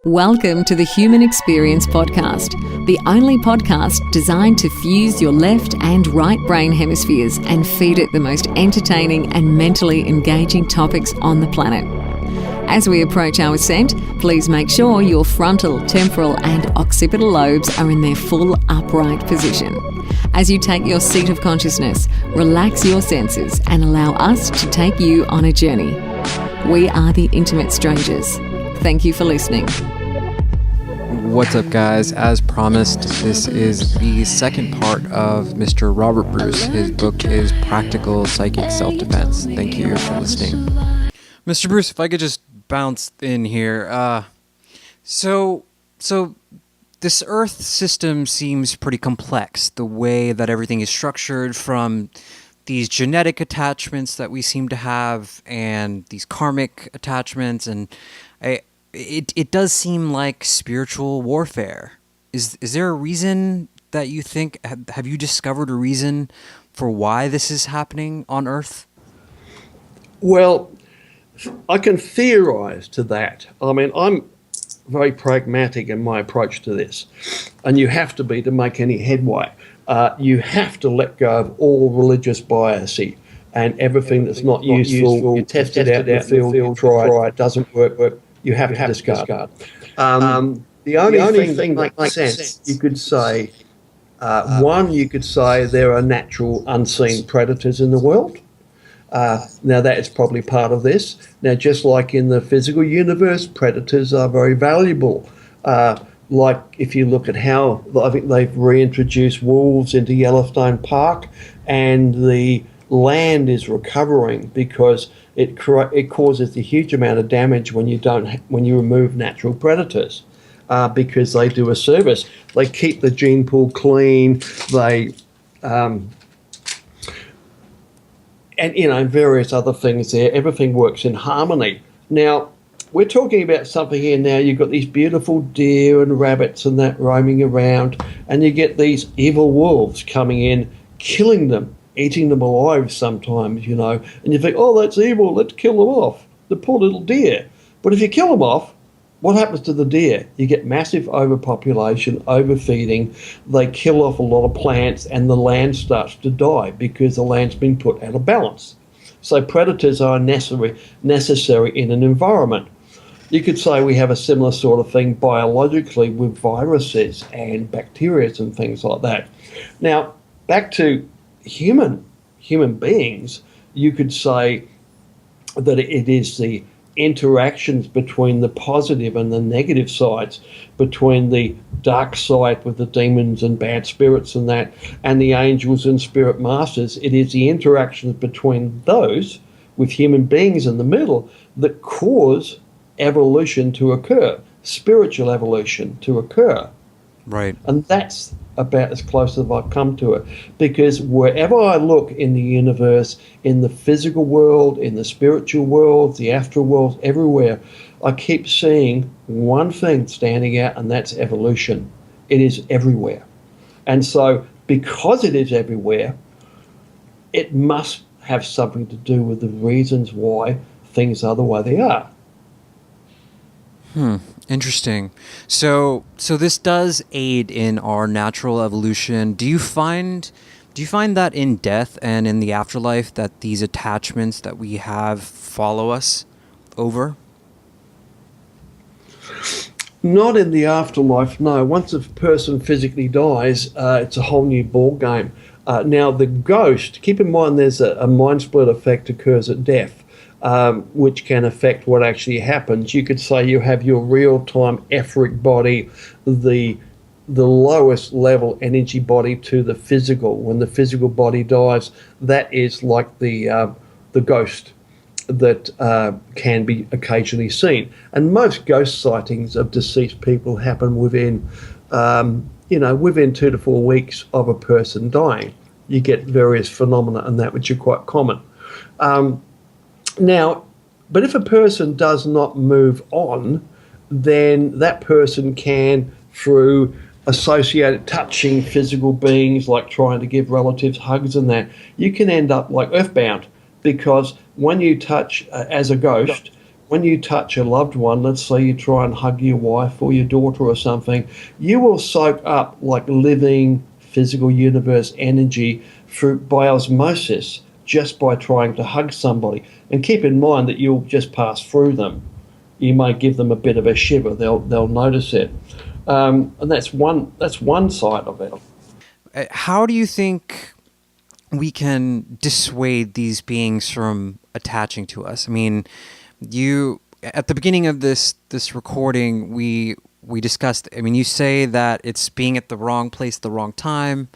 Welcome to the Human Experience Podcast, the only podcast designed to fuse your left and right brain hemispheres and feed it the most entertaining and mentally engaging topics on the planet. As we approach our ascent, please make sure your frontal, temporal and occipital lobes are in their full upright position. As you take your seat of consciousness, relax your senses and allow us to take you on a journey. We are the Intimate Strangers. Thank you for listening. What's up, guys? As promised, this is the second part of Mr. Robert Bruce. His book is Practical Psychic Self-Defense. Thank you for listening. Mr. Bruce, if I could just bounce in here. So this Earth system seems pretty complex, the way that everything is structured, from these genetic attachments that we seem to have and these karmic attachments, and it does seem like spiritual warfare. Is there a reason that you think, have you discovered a reason for why this is happening on Earth? Well, I can theorize to that. I mean, I'm very pragmatic in my approach to this, and you have to be to make any headway. You have to let go of all religious biasy and everything that's not useful. You test it out in the field, try it, doesn't work. You have to discard. The only thing that makes sense, you could say, one, you could say there are natural unseen predators in the world. Now that is probably part of this. Now, just like in the physical universe, predators are very valuable. Like if you look at how, I think they've reintroduced wolves into Yellowstone Park, and the land is recovering because it causes a huge amount of damage when you remove natural predators, because they do a service. They keep the gene pool clean. They and various other things there. Everything works in harmony. Now, we're talking about something here now. You've got these beautiful deer and rabbits and that roaming around, and you get these evil wolves coming in, killing them, eating them alive sometimes, and you think, oh, that's evil, let's kill them off, the poor little deer. But if you kill them off, what happens to the deer? You get massive overpopulation, overfeeding. They kill off a lot of plants, and the land starts to die because the land's been put out of balance. So predators are necessary in an environment. You could say we have a similar sort of thing biologically with viruses and bacteria and things like that. Now, back to human beings, you could say that it is the interactions between the positive and the negative sides, between the dark side with the demons and bad spirits and that, and the angels and spirit masters. It is the interactions between those with human beings in the middle that cause evolution to occur, spiritual evolution to occur. Right. And that's about as close as I've come to it, because wherever I look in the universe, in the physical world, in the spiritual world, the astral world, everywhere, I keep seeing one thing standing out, and that's evolution. It is everywhere. And so because it is everywhere, it must have something to do with the reasons why things are the way they are. Interesting. So this does aid in our natural evolution. Do you find that in death and in the afterlife that these attachments that we have follow us over? Not in the afterlife, no. Once a person physically dies, it's a whole new ball game. Now, the ghost, keep in mind there's a mind split effect occurs at death. Which can affect what actually happens. You could say you have your real-time etheric body, the lowest level energy body to the physical. When the physical body dies, that is like the ghost that can be occasionally seen. And most ghost sightings of deceased people happen within 2 to 4 weeks of a person dying. You get various phenomena and that which are quite common. Now, but if a person does not move on, then that person can, through associated touching physical beings, like trying to give relatives hugs and that, you can end up like earthbound, because when you touch as a ghost, when you touch a loved one, let's say you try and hug your wife or your daughter or something, you will soak up like living physical universe energy by osmosis, just by trying to hug somebody. And keep in mind that you'll just pass through them. You may give them a bit of a shiver. They'll notice it. And that's one side of it. How do you think we can dissuade these beings from attaching to us? I mean, at the beginning of this recording, we discussed, I mean, you say that it's being at the wrong place at the wrong time,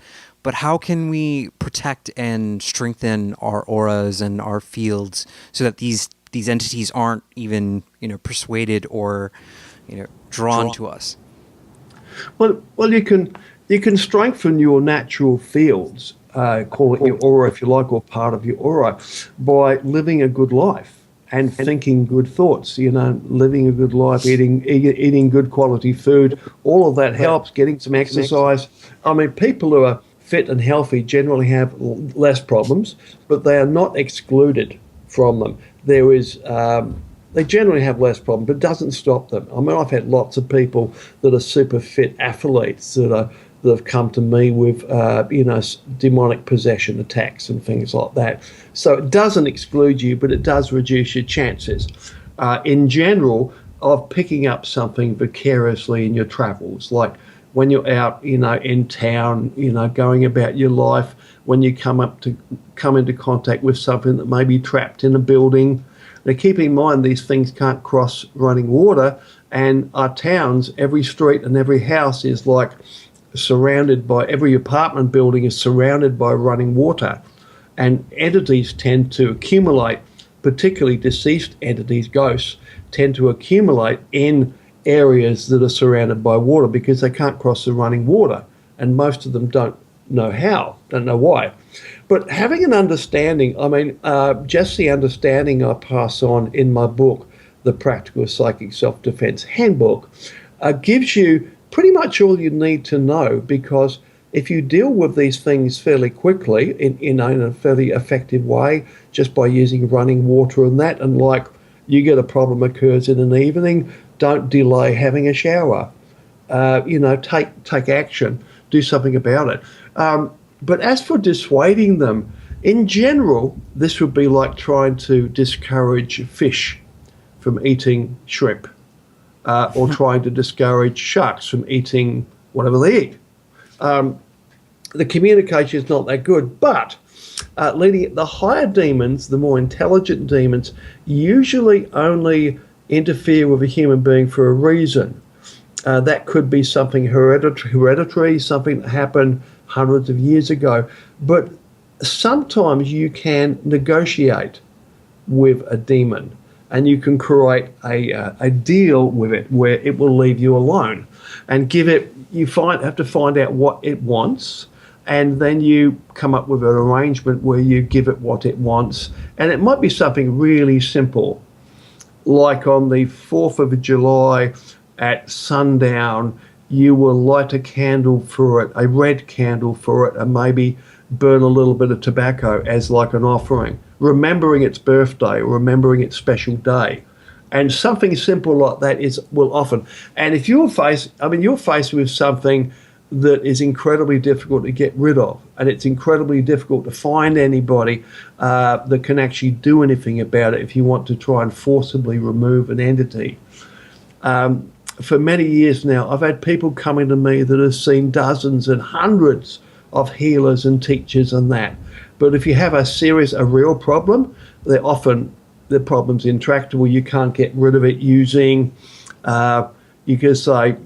but how can we protect and strengthen our auras and our fields so that these entities aren't even, persuaded or, drawn to us? Well, you can strengthen your natural fields, call it your aura if you like, or part of your aura, by living a good life and thinking good thoughts. Living a good life, eating good quality food. All of that helps. Getting some exercise. I mean, people who are fit and healthy generally have less problems, but they are not excluded from them. They generally have less problem, but it doesn't stop them. I mean, I've had lots of people that are super fit athletes that have come to me with, demonic possession attacks and things like that. So it doesn't exclude you, but it does reduce your chances, in general, of picking up something vicariously in your travels, like when you're out, in town, going about your life, when you come into contact with something that may be trapped in a building. Now, keep in mind, these things can't cross running water, and our towns, every street and every house is like surrounded by, every apartment building is surrounded by running water, and entities tend to accumulate, particularly deceased entities, ghosts, tend to accumulate in areas that are surrounded by water because they can't cross the running water, and most of them don't know why. But having an understanding, just the understanding I pass on in my book, The Practical Psychic Self-Defense Handbook, gives you pretty much all you need to know, because if you deal with these things fairly quickly in a fairly effective way, just by using running water and that, and like you get a problem occurs in an evening, don't delay having a shower. Take action, do something about it. But as for dissuading them, in general, this would be like trying to discourage fish from eating shrimp, or trying to discourage sharks from eating whatever they eat. The communication is not that good, but the higher demons, the more intelligent demons, usually only interfere with a human being for a reason. That could be something hereditary, something that happened hundreds of years ago. But sometimes you can negotiate with a demon, and you can create a deal with it where it will leave you alone and give it. Have to find out what it wants, and then you come up with an arrangement where you give it what it wants. And it might be something really simple, like on the 4th of July at sundown, you will light a candle for it, a red candle for it, and maybe burn a little bit of tobacco as like an offering, remembering its birthday or remembering its special day. And something simple like that will often. And if you're faced with something that is incredibly difficult to get rid of, and it's incredibly difficult to find anybody that can actually do anything about it if you want to try and forcibly remove an entity. For many years now, I've had people coming to me that have seen dozens and hundreds of healers and teachers and that. But if you have a real problem, the problem's intractable. You can't get rid of it using, you could say,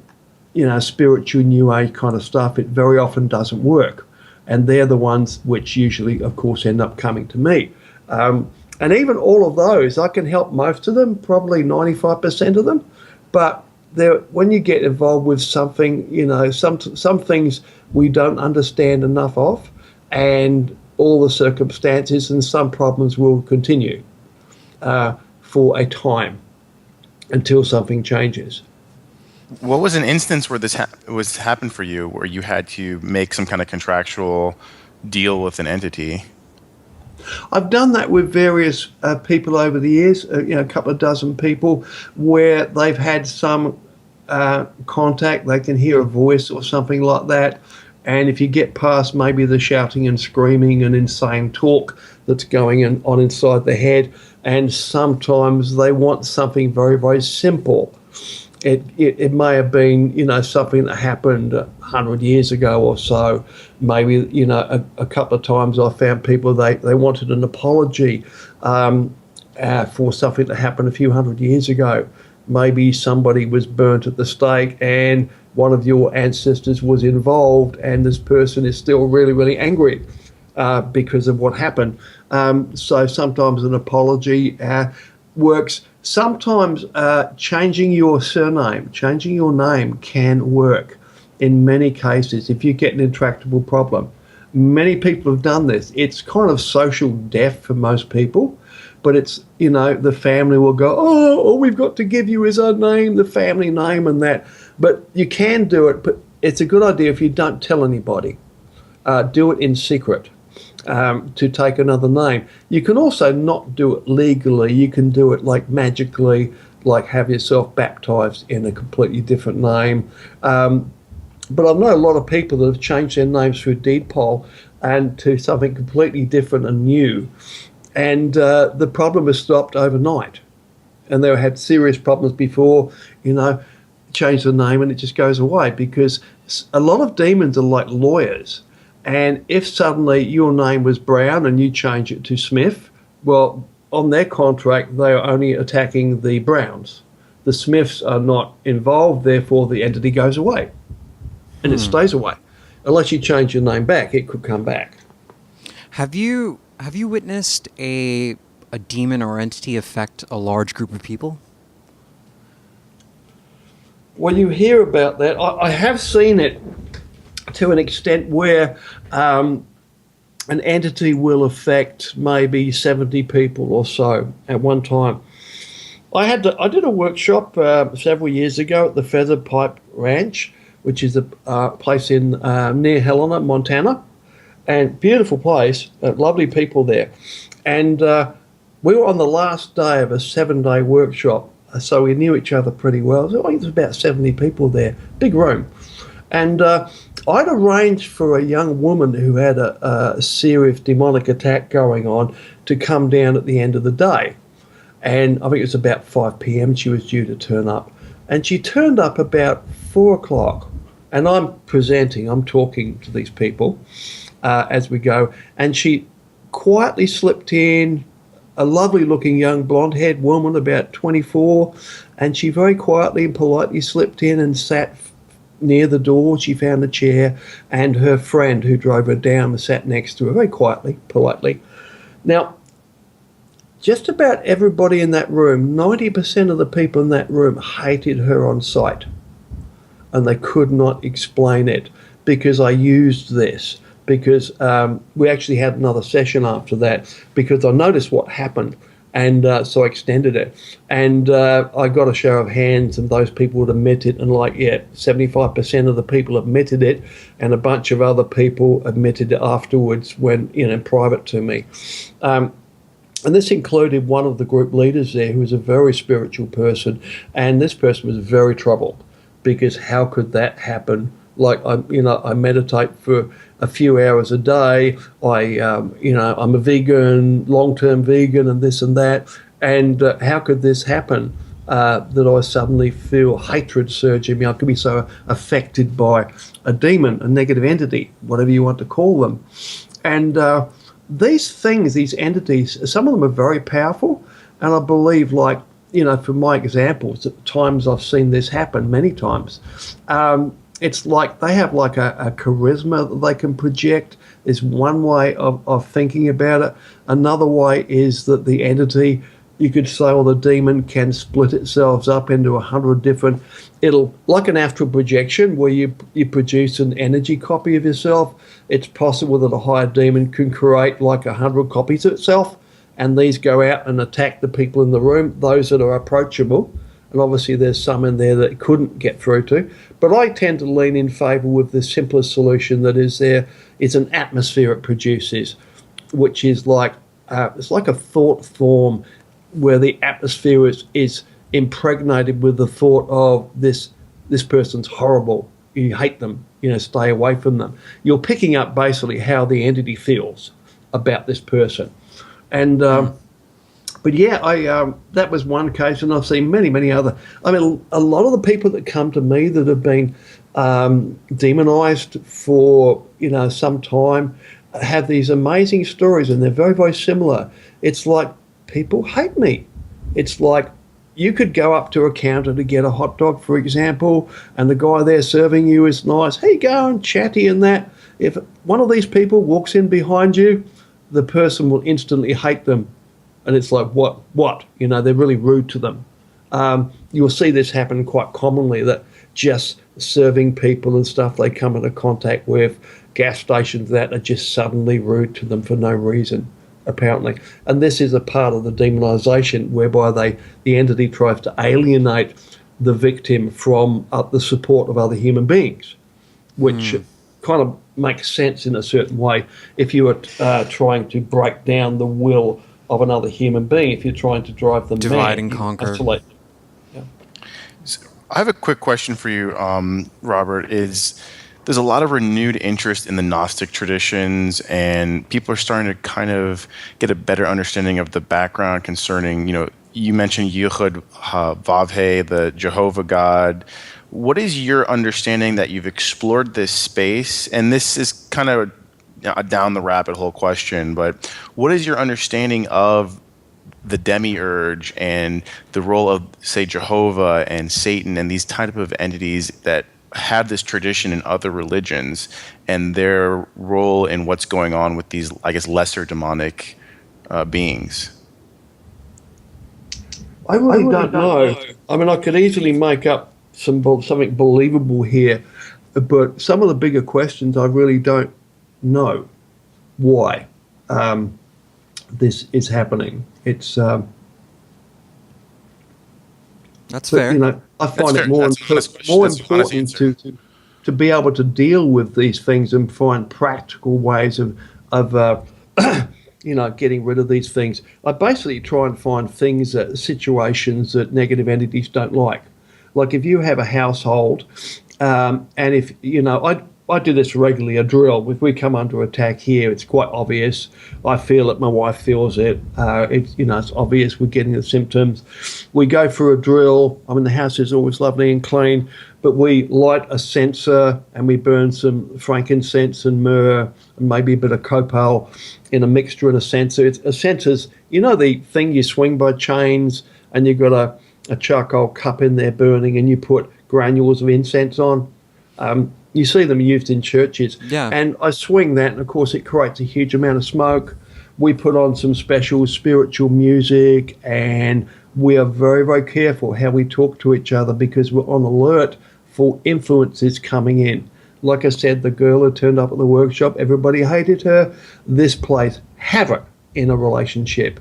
spiritual new age kind of stuff. It very often doesn't work. And they're the ones which usually, of course, end up coming to me. And even all of those, I can help most of them, probably 95% of them. But when you get involved with something, some things we don't understand enough of, and all the circumstances, and some problems will continue for a time until something changes. What was an instance where this happened for you, where you had to make some kind of contractual deal with an entity? I've done that with various people over the years, a couple of dozen people, where they've had some contact. They can hear a voice or something like that. And if you get past maybe the shouting and screaming and insane talk that's going on inside the head, and sometimes they want something very, very simple. It may have been, something that happened 100 years ago or so. Maybe, a couple of times I found people, they wanted an apology for something that happened a few hundred years ago. Maybe somebody was burnt at the stake and one of your ancestors was involved, and this person is still really, really angry because of what happened. So sometimes an apology works. Sometimes changing your surname, changing your name can work in many cases if you get an intractable problem. Many people have done this. It's kind of social death for most people, but it's, the family will go, all we've got to give you is our name, the family name and that. But you can do it, but it's a good idea if you don't tell anybody. Do it in secret. To take another name. You can also not do it legally. You can do it like magically, like have yourself baptized in a completely different name. But I know a lot of people that have changed their names through deed poll and to something completely different and new. And the problem has stopped overnight. And they had serious problems before, change the name and it just goes away, because a lot of demons are like lawyers. And if suddenly your name was Brown and you change it to Smith, well, on their contract, they are only attacking the Browns. The Smiths are not involved, therefore the entity goes away. And it stays away. Unless you change your name back, it could come back. Have you witnessed a demon or entity affect a large group of people? Well, you hear about that. I have seen it to an extent where an entity will affect maybe 70 people or so at one time. I did a workshop several years ago at the Feather Pipe Ranch, which is a place in near Helena, Montana, and beautiful place, lovely people there. And we were on the last day of a 7-day workshop, so we knew each other pretty well. So I think there was about 70 people there, big room. And I'd arranged for a young woman who had a serious demonic attack going on to come down at the end of the day. And I think it was about 5 p.m. she was due to turn up. And she turned up about 4 o'clock. And I'm presenting, I'm talking to these people as we go. And she quietly slipped in, a lovely looking young blonde-haired woman, about 24. And she very quietly and politely slipped in and sat near the door. She found a chair, and her friend who drove her down sat next to her very quietly, politely. Now, just about everybody in that room, 90% of the people in that room hated her on sight, and they could not explain it because I used this, because we actually had another session after that because I noticed what happened. And so I extended it. And I got a show of hands, and those people would admit it. And 75% of the people admitted it, and a bunch of other people admitted it afterwards when, in private to me. And this included one of the group leaders there who was a very spiritual person. And this person was very troubled because how could that happen? I meditate for a few hours a day. I'm a vegan, long-term vegan, and this and that. And how could this happen? That I suddenly feel hatred surge in me. I could be so affected by a demon, a negative entity, whatever you want to call them. And these things, these entities, some of them are very powerful. And I believe, from my examples, at times I've seen this happen many times. It's like they have a charisma that they can project. Is one way of thinking about it. Another way is that the entity, you could say, or the demon can split itself up into 100 different, like an astral projection where you produce an energy copy of yourself. It's possible that a higher demon can create 100 copies of itself, and these go out and attack the people in the room, those that are approachable. And obviously there's some in there that it couldn't get through to. But I tend to lean in favour with the simplest solution that is there. It's an atmosphere it produces, which is like it's like a thought form where the atmosphere is impregnated with the thought of this person's horrible. You hate them, stay away from them. You're picking up basically how the entity feels about this person. And but yeah, that was one case, and I've seen many other. I mean, a lot of the people that come to me that have been demonized for some time have these amazing stories, and they're very similar. It's like people hate me. It's like you could go up to a counter to get a hot dog, for example, and the guy there serving you is nice. Hey, go and chatty and that. If one of these people walks in behind you, the person will instantly hate them. And it's like, what? They're really rude to them. You'll see this happen quite commonly, that just serving people and stuff they come into contact with, gas stations that are just suddenly rude to them for no reason, apparently. And this is a part of the demonization whereby the entity tries to alienate the victim from the support of other human beings, which kind of makes sense in a certain way if you are trying to break down the will of another human being, if you're trying to drive them divide mad, and conquer. Isolate. Yeah. So I have a quick question for you, Robert. There's a lot of renewed interest in the Gnostic traditions, and people are starting to kind of get a better understanding of the background concerning, you mentioned Yehud Vavhe, the Jehovah God. What is your understanding that you've explored this space? And this is kind of a down the rabbit hole question, but what is your understanding of the Demiurge and the role of, say, Jehovah and Satan and these type of entities that have this tradition in other religions, and their role in what's going on with these, I guess, lesser demonic beings? I really don't know. I mean, I could easily make up something believable here, but some of the bigger questions I really don't know why this is happening. It's that's fair. I find it more important to be able to deal with these things and find practical ways of getting rid of these things. I basically try and find situations that negative entities don't like. Like if you have a household, and if I do this regularly, a drill. If we come under attack here, it's quite obvious. I feel it, my wife feels it. It's obvious we're getting the symptoms. We go for a drill. I mean, the house is always lovely and clean, but we light a censer and we burn some frankincense and myrrh and maybe a bit of copal in a mixture in a censer. A censer's, the thing you swing by chains, and you've got a charcoal cup in there burning, and you put granules of incense on. You see them used in churches. Yeah. And I swing that, and of course it creates a huge amount of smoke. We put on some special spiritual music, and we are very careful how we talk to each other, because we're on alert for influences coming in. Like I said, the girl who turned up at the workshop, everybody hated her. This plays havoc in a relationship.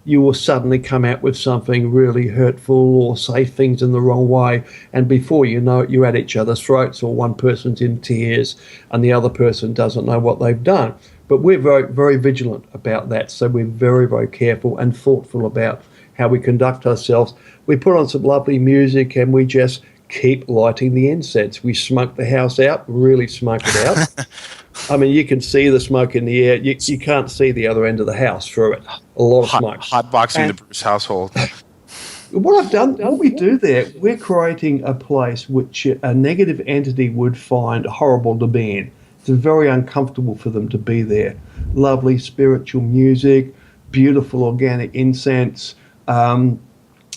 You will suddenly come out with something really hurtful or say things in the wrong way, and before you know it, you're at each other's throats, or one person's in tears and the other person doesn't know what they've done. But we're very vigilant about that, so we're very careful and thoughtful about how we conduct ourselves. We put on some lovely music, and we just keep lighting the incense. We smoke the house out, really smoke it out. I mean, you can see the smoke in the air. You can't see the other end of the house through it. A lot of smoke. Hotboxing the Bruce household. What we do there, we're creating a place which a negative entity would find horrible to be in. It's very uncomfortable for them to be there. Lovely spiritual music, beautiful organic incense, and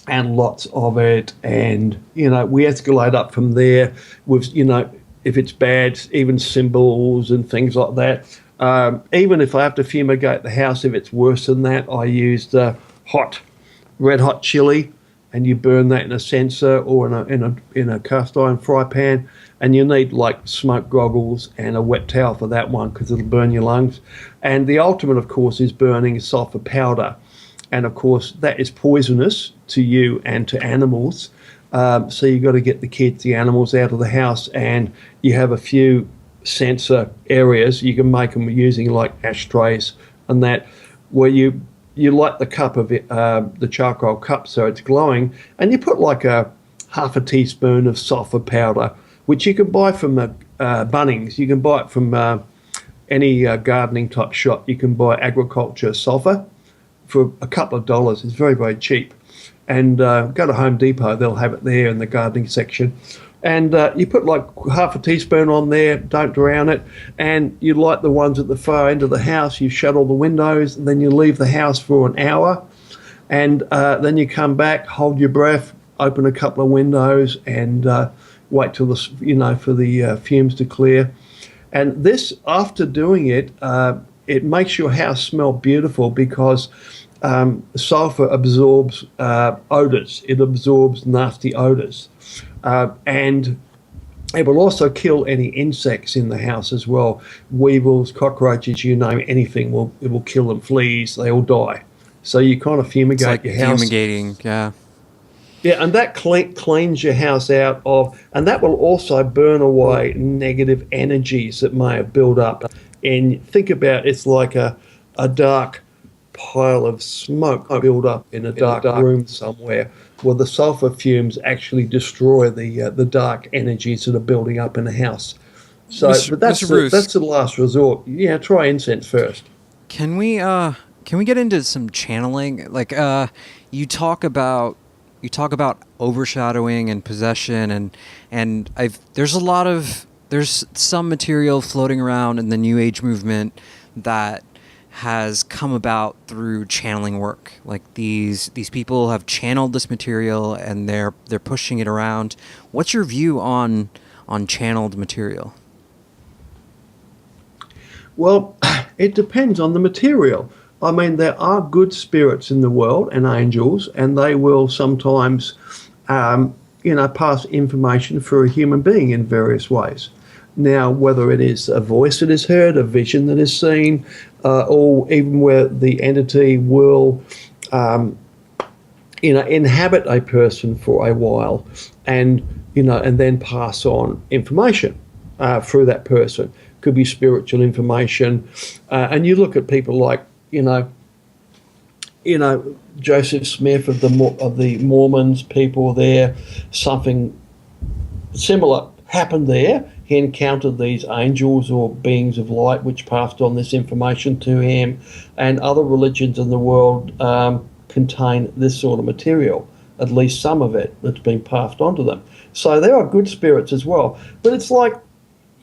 lots of it. And, we escalate up from there with, if it's bad, even symbols and things like that. Even if I have to fumigate the house, if it's worse than that, I use red hot chili, and you burn that in a censer or in a cast iron fry pan, and you need like smoke goggles and a wet towel for that one, because it'll burn your lungs. And the ultimate, of course, is burning sulfur powder, and of course that is poisonous to you and to animals. So you've got to get the animals out of the house, and you have a few sensor areas. You can make them using like ashtrays and that. where you light the cup of it, the charcoal cup, so it's glowing, and you put like a half a teaspoon of sulfur powder, which you can buy from Bunnings. You can buy it from any gardening type shop. You can buy agriculture sulfur for a couple of dollars. It's very, very cheap. And go to Home Depot, they'll have it there in the gardening section. And you put like half a teaspoon on there, don't drown it, and you light the ones at the far end of the house, you shut all the windows, and then you leave the house for an hour, and then you come back, hold your breath, open a couple of windows, and wait till for the fumes to clear. And this, after doing it, it makes your house smell beautiful because sulfur absorbs odors. It absorbs nasty odors. And it will also kill any insects in the house as well. Weevils, cockroaches, you name it, anything, it will kill them. Fleas, they all die. So you kind of fumigate like your house. Fumigating, yeah. Yeah, and that cleans your house out of, and that will also burn away negative energies that may have built up. And think about it's like a dark pile of smoke built up in a dark room somewhere. Well, the sulfur fumes actually destroy the dark energies that are building up in the house. So, but that's the last resort. Yeah, try incense first. Can we get into some channeling? Like you talk about overshadowing and possession, and there's some material floating around in the New Age movement that has come about through channeling work. Like these people have channeled this material and they're pushing it around. What's your view on channeled material? Well, it depends on the material. I mean, there are good spirits in the world and angels, and they will sometimes, pass information for a human being in various ways. Now, whether it is a voice that is heard, a vision that is seen, or even where the entity will, inhabit a person for a while, and then pass on information through that person. Could be spiritual information, and you look at people like Joseph Smith of the Mormons, people there, something similar happened there. He encountered these angels or beings of light which passed on this information to him, and other religions in the world contain this sort of material, at least some of it that's been passed on to them. So there are good spirits as well. But it's like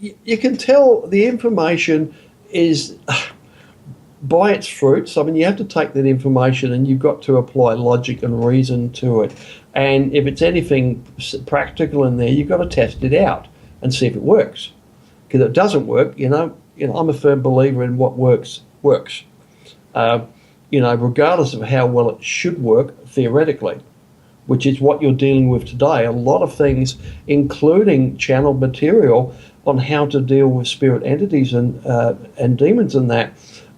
you can tell the information is by its fruits. I mean, you have to take that information and you've got to apply logic and reason to it. And if it's anything practical in there, you've got to test it out and see if it works. Because if it doesn't work, I'm a firm believer in what works. Regardless of how well it should work theoretically, which is what you're dealing with today. A lot of things, including channeled material on how to deal with spirit entities and demons and that,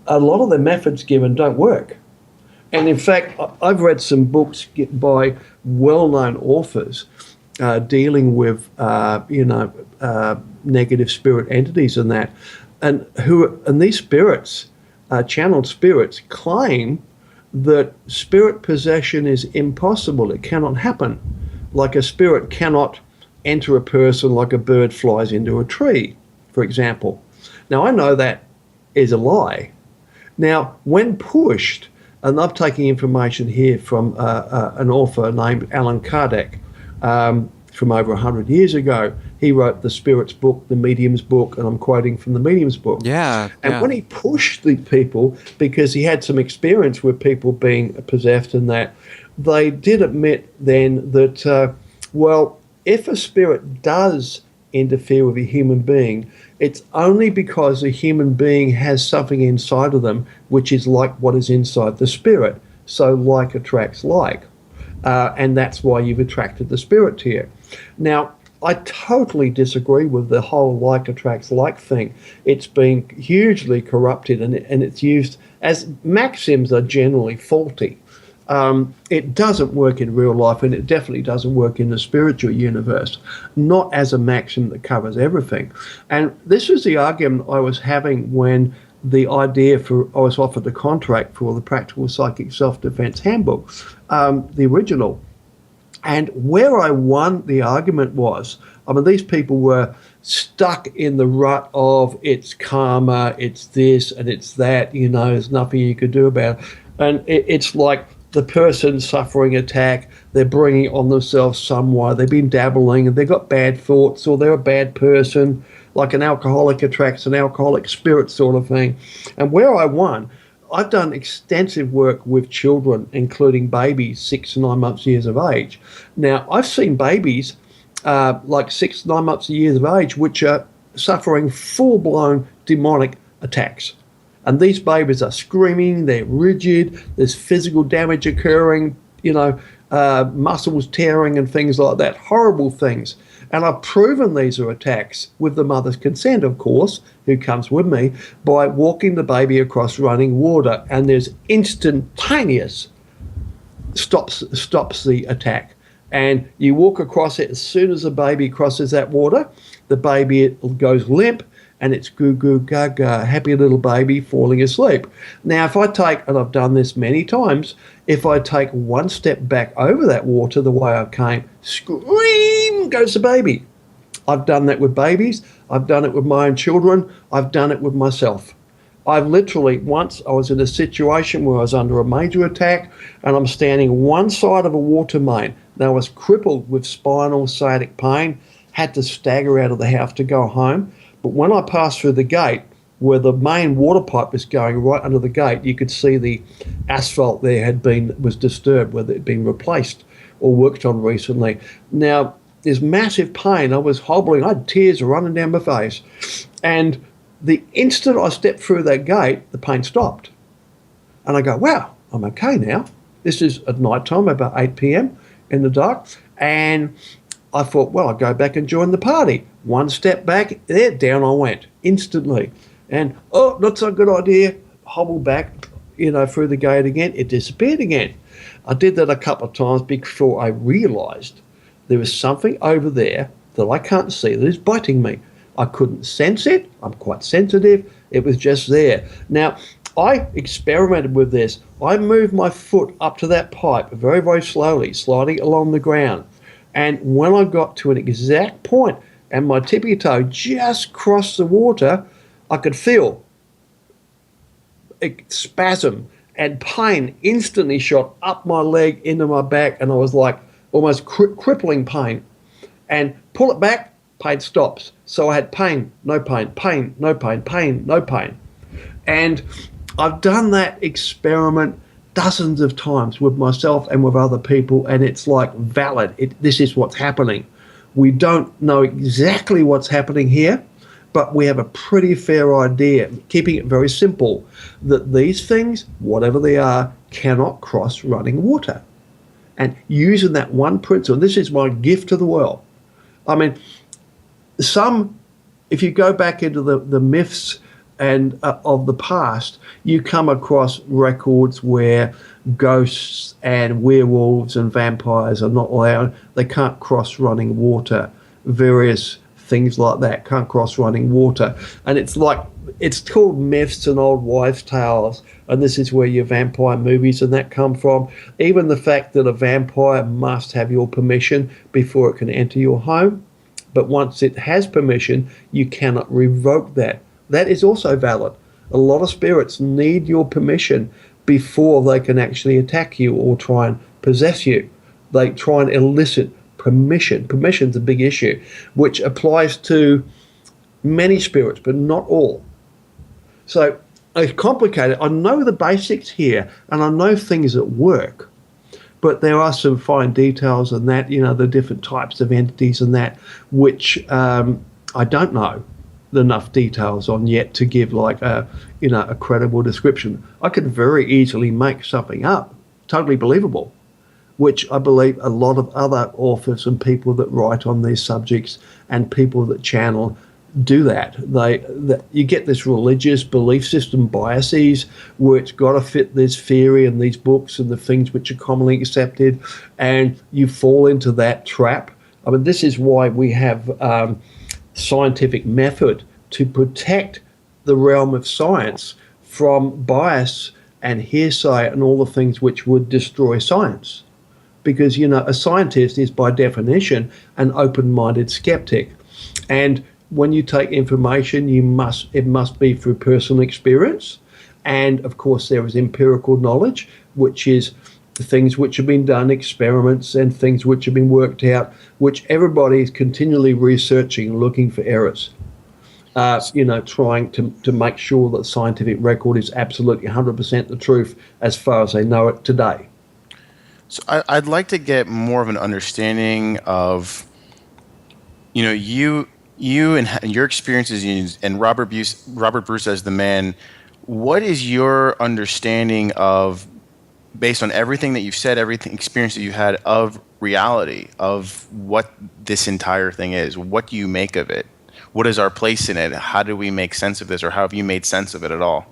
a lot of the methods given don't work. And in fact, I've read some books by well-known authors dealing with, negative spirit entities and that, and these spirits, channeled spirits, claim that spirit possession is impossible. It cannot happen. Like a spirit cannot enter a person like a bird flies into a tree, for example. Now, I know that is a lie. Now, when pushed, and I'm taking information here from an author named Allan Kardec from over 100 years ago. He wrote the Spirit's book, the Medium's book, and I'm quoting from the Medium's book. And when he pushed the people, because he had some experience with people being possessed and that, they did admit then that, if a spirit does interfere with a human being, it's only because a human being has something inside of them which is like what is inside the spirit. So like attracts like. And that's why you've attracted the spirit to you. Now, I totally disagree with the whole like attracts like thing. It's been hugely corrupted and it's used as maxims are generally faulty. It doesn't work in real life, and it definitely doesn't work in the spiritual universe, not as a maxim that covers everything. And this was the argument I was having when the idea I was offered the contract for the Practical Psychic Self-Defense Handbook, the original. And where I won the argument was, these people were stuck in the rut of it's karma, it's this and it's that, there's nothing you could do about it. And it's like the person suffering attack, they're bringing it on themselves some way. They've been dabbling and they've got bad thoughts, or they're a bad person, like an alcoholic attracts an alcoholic spirit sort of thing. And where I won, I've done extensive work with children, including babies 6 to 9 months, years of age. Now, I've seen babies like 6 to 9 months, years of age, which are suffering full-blown demonic attacks. And these babies are screaming, they're rigid, there's physical damage occurring, muscles tearing and things like that, horrible things. And I've proven these are attacks with the mother's consent, of course, who comes with me, by walking the baby across running water. And there's instantaneous stops the attack. And you walk across it, as soon as the baby crosses that water, the baby goes limp, and it's goo goo gaga, happy little baby falling asleep. Now, if I take, and I've done this many times, if I take one step back over that water the way I came, scream goes the baby. I've done that with babies. I've done it with my own children. I've done it with myself. I've literally, once I was in a situation where I was under a major attack and I'm standing one side of a water main. Now, I was crippled with spinal sciatic pain, had to stagger out of the house to go home. But when I passed through the gate, where the main water pipe was going right under the gate, you could see the asphalt there was disturbed, whether it had been replaced or worked on recently. Now, there's massive pain. I was hobbling. I had tears running down my face. And the instant I stepped through that gate, the pain stopped. And I go, wow, I'm okay now. This is at night time, about 8 p.m. in the dark. And I thought, well, I'll go back and join the party. One step back, there, down I went instantly. And, not so good idea, hobble back, through the gate again. It disappeared again. I did that a couple of times before I realized there was something over there that I can't see that is biting me. I couldn't sense it. I'm quite sensitive. It was just there. Now, I experimented with this. I moved my foot up to that pipe very, very slowly, sliding along the ground. And when I got to an exact point and my tippy toe just crossed the water, I could feel a spasm and pain instantly shot up my leg, into my back, and I was like almost crippling pain. And pull it back, pain stops. So I had pain, no pain, pain, no pain, pain, no pain. And I've done that experiment dozens of times with myself and with other people, and it's like valid. This is what's happening. We don't know exactly what's happening here, but we have a pretty fair idea, keeping it very simple, that these things, whatever they are, cannot cross running water. And using that one principle, this is my gift to the world. If you go back into the myths and of the past, you come across records where ghosts and werewolves and vampires are not allowed. They can't cross running water. Various things like that can't cross running water. And it's called myths and old wives' tales. And this is where your vampire movies and that come from. Even the fact that a vampire must have your permission before it can enter your home. But once it has permission, you cannot revoke that. That is also valid. A lot of spirits need your permission before they can actually attack you or try and possess you. They try and elicit permission. Permission's a big issue, which applies to many spirits, but not all. So it's complicated. I know the basics here, and I know things that work, but there are some fine details in that, the different types of entities and that, which I don't know enough details on yet to give a credible description. I could very easily make something up, totally believable, which I believe a lot of other authors and people that write on these subjects and people that channel do that. You get this religious belief system biases where it's got to fit this theory and these books and the things which are commonly accepted, and you fall into that trap. This is why we have scientific method to protect the realm of science from bias and hearsay and all the things which would destroy science. Because, a scientist is by definition an open-minded skeptic. And when you take information, it must be through personal experience. And, of course, there is empirical knowledge, which is things which have been done, experiments and things which have been worked out, which everybody is continually researching, looking for errors. Trying to make sure that the scientific record is absolutely 100% the truth as far as they know it today. So I'd like to get more of an understanding of, you and your experiences and Robert Bruce as the man. What is your understanding of, based on everything that you've said, everything experience that you had, of reality, of what this entire thing is? What do you make of it? What is our place in it? How do we make sense of this, or how have you made sense of it at all?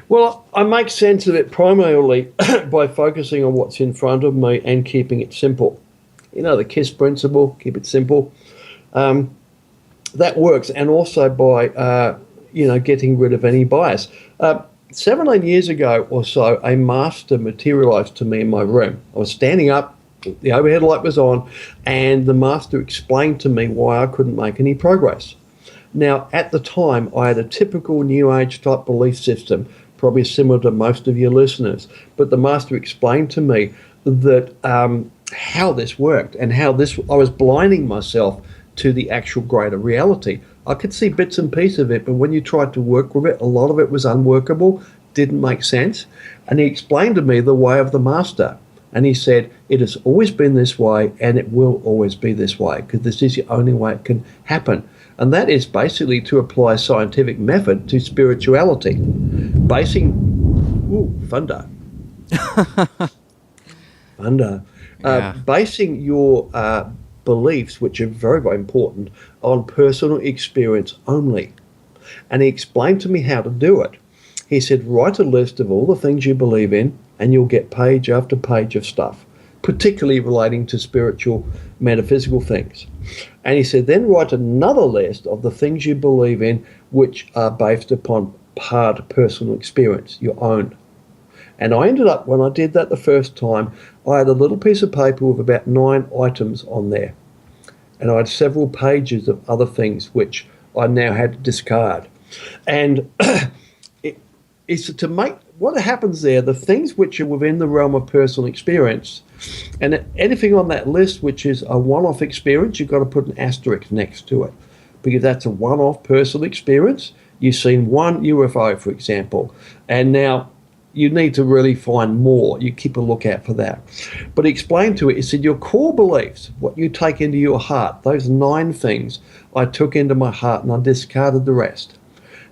Well, I make sense of it primarily by focusing on what's in front of me and keeping it simple. The KISS principle, keep it simple. That works, and also by, getting rid of any bias. 17 years ago or so, a master materialized to me in my room. I was standing up, the overhead light was on, and the master explained to me why I couldn't make any progress. Now, at the time, I had a typical New Age type belief system, probably similar to most of your listeners, but the master explained to me that how this worked and how I was blinding myself to the actual greater reality. I could see bits and pieces of it, but when you tried to work with it, a lot of it was unworkable, didn't make sense. And he explained to me the way of the master. And he said, it has always been this way, and it will always be this way, because this is the only way it can happen. And that is basically to apply scientific method to spirituality. Basing your beliefs, which are very, very important, on personal experience only. And he explained to me how to do it. He said, write a list of all the things you believe in, and you'll get page after page of stuff, particularly relating to spiritual, metaphysical things. And he said, then write another list of the things you believe in, which are based upon part personal experience, your own. And I ended up, when I did that the first time, I had a little piece of paper with about 9 items on there. And I had several pages of other things which I now had to discard. And it's to make, what happens there, the things which are within the realm of personal experience, and anything on that list which is a one-off experience, you've got to put an asterisk next to it, because that's a one-off personal experience. You've seen one UFO, for example, and now you need to really find more. You keep a lookout for that. But he explained to it, he said, your core beliefs, what you take into your heart, those 9 things I took into my heart and I discarded the rest.